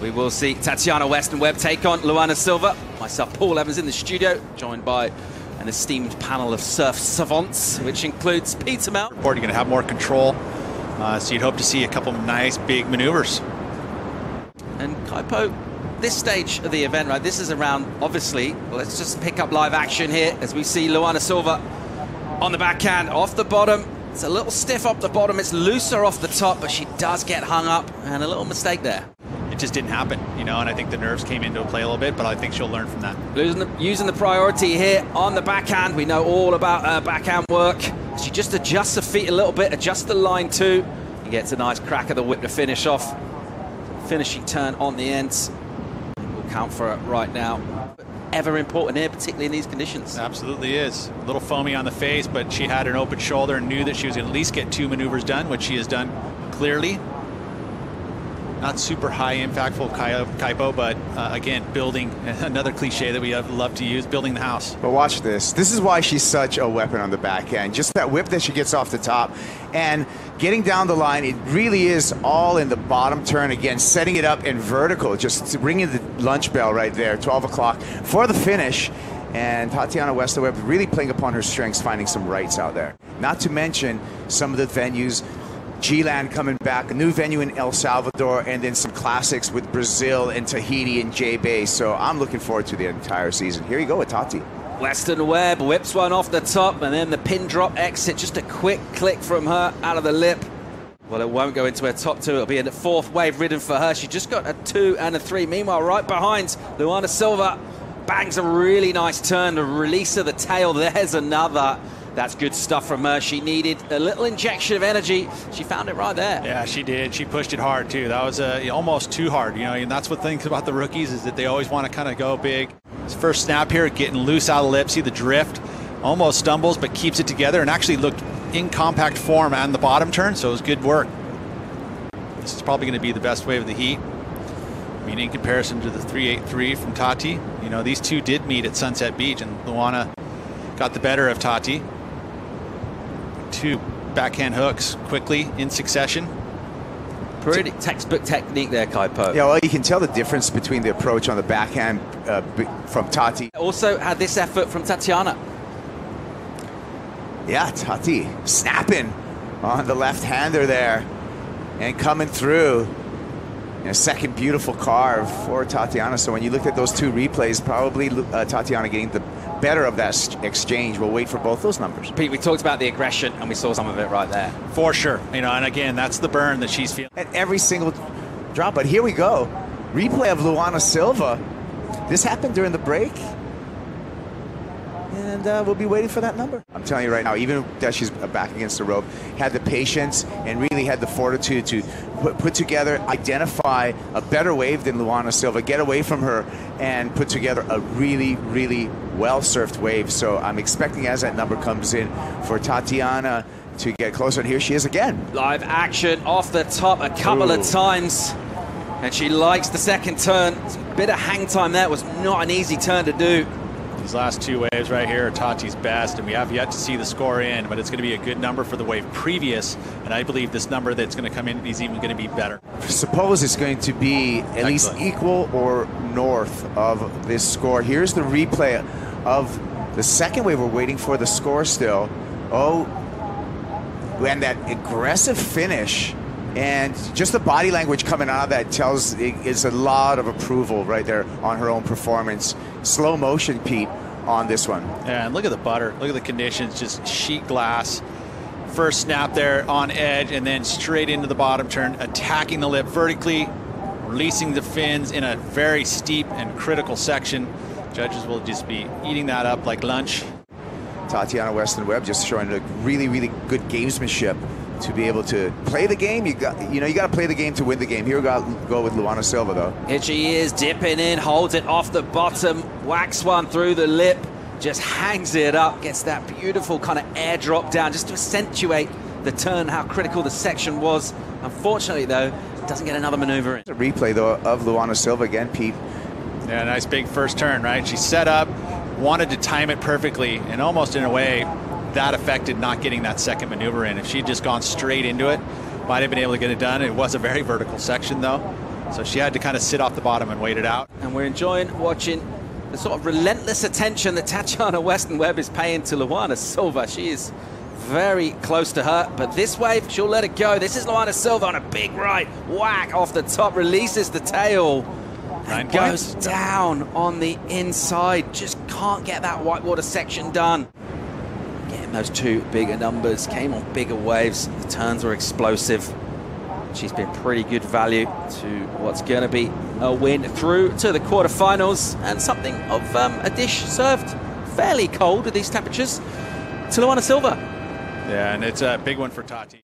We will see Tatiana Weston-Webb take on Luana Silva. Myself, Paul Evans, in the studio, joined by an esteemed panel of surf savants, which includes Peter Mel. You're going to have more control, so you'd hope to see a couple of nice big maneuvers. And Kaipo, this stage of the event, right, this is around, obviously, let's just pick up live action here as we see Luana Silva on the backhand, off the bottom. It's a little stiff up the bottom, it's looser off the top, but she does get hung up, and a little mistake there. It just didn't happen, you know, and I think the nerves came into play a little bit, but I think she'll learn from that. Using the priority here on the backhand. We know all about her backhand work. She just adjusts her feet a little bit, adjusts the line too. He gets a nice crack of the whip to finish off. Finishing turn on the ends. We'll count for it right now. Ever important here, particularly in these conditions. Absolutely is. A little foamy on the face, but she had an open shoulder and knew that she was going to at least get 2 maneuvers done, which she has done clearly. Not super high impactful Kaipo, but again, building, another cliche that we love to use, building the house. But watch this. This is why she's such a weapon on the backhand. Just that whip that she gets off the top and getting down the line, it really is all in the bottom turn. Again, setting it up in vertical, just ringing the lunch bell right there, 12 o'clock for the finish. And Tatiana Weston-Webb really playing upon her strengths, finding some rights out there. Not to mention some of the venues, G-Land coming back, a new venue in El Salvador, and then some classics with Brazil and Tahiti and J-Bay. So I'm looking forward to the entire season. Here you go with Tati. Weston-Webb whips one off the top, and then the pin drop exit. Just a quick click from her out of the lip. Well, it won't go into her top two. It'll be a 4th wave ridden for her. She just got a 2 and a 3. Meanwhile, right behind, Luana Silva bangs a really nice turn. The release of the tail. There's another. That's good stuff from her. She needed a little injection of energy. She found it right there. Yeah, she did. She pushed it hard, too. That was almost too hard, you know, and that's what things about the rookies is that they always want to kind of go big. His first snap here, getting loose out of the lip. See the drift. Almost stumbles, but keeps it together and actually looked in compact form on the bottom turn, so it was good work. This is probably going to be the best wave of the heat. I mean, in comparison to the 383 from Tati, you know, these two did meet at Sunset Beach, and Luana got the better of Tati. 2 backhand hooks quickly in succession. Pretty textbook technique there, Kaipo. Yeah, well, you can tell the difference between the approach on the backhand from Tati. Also had this effort from Tatiana. Yeah, Tati snapping on the left-hander there and coming through. And a second beautiful carve for Tatiana. So when you look at those 2 replays, probably Tatiana getting the better of that exchange. We'll wait for both those numbers. Pete, we talked about the aggression, and we saw some of it right there. For sure. You know, and again, that's the burn that she's feeling. At every single drop. But here we go. Replay of Luana Silva. This happened during the break. And we'll be waiting for that number. I'm telling you right now, even that she's back against the rope, had the patience and really had the fortitude to put together, identify a better wave than Luana Silva, get away from her, and put together a really, really well-surfed wave. So I'm expecting as that number comes in for Tatiana to get closer. And here she is again. Live action off the top a couple of times. And she likes the second turn. A bit of hang time there. It was not an easy turn to do. These last 2 waves right here are Tati's best, and we have yet to see the score in, but it's going to be a good number for the wave previous, and I believe this number that's going to come in is even going to be better. Suppose it's going to be at least equal or north of this score. Here's the replay of the second wave. We're waiting for the score still. Oh, and that aggressive finish. And just the body language coming out of that tells is a lot of approval right there on her own performance. Slow motion, Pete, on this one. Yeah, and look at the butter. Look at the conditions, just sheet glass. First snap there on edge, and then straight into the bottom turn, attacking the lip vertically, releasing the fins in a very steep and critical section. Judges will just be eating that up like lunch. Tatiana Weston-Webb just showing a really, really good gamesmanship. To be able to play the game, you got to play the game to win the game. Here we go with Luana Silva, though. Here she is, dipping in, holds it off the bottom, whacks one through the lip, just hangs it up, gets that beautiful kind of air drop down, just to accentuate the turn, how critical the section was. Unfortunately, though, doesn't get another maneuver in. A replay, though, of Luana Silva again, Pete. Yeah, nice big first turn, right? She set up, wanted to time it perfectly, and almost in a way, that affected not getting that second maneuver in. If she'd just gone straight into it, might have been able to get it done. It was a very vertical section, though. So she had to kind of sit off the bottom and wait it out. And we're enjoying watching the sort of relentless attention that Tatiana Weston-Webb is paying to Luana Silva. She is very close to her, but this wave, she'll let it go. This is Luana Silva on a big right. Whack off the top, releases the tail. And goes down on the inside. Just can't get that whitewater section done. Getting those two bigger numbers. Came on bigger waves. The turns were explosive. She's been pretty good value to what's going to be a win through to the quarterfinals. And something of a dish served fairly cold with these temperatures to Luana Silva. Yeah, and it's a big one for Tati.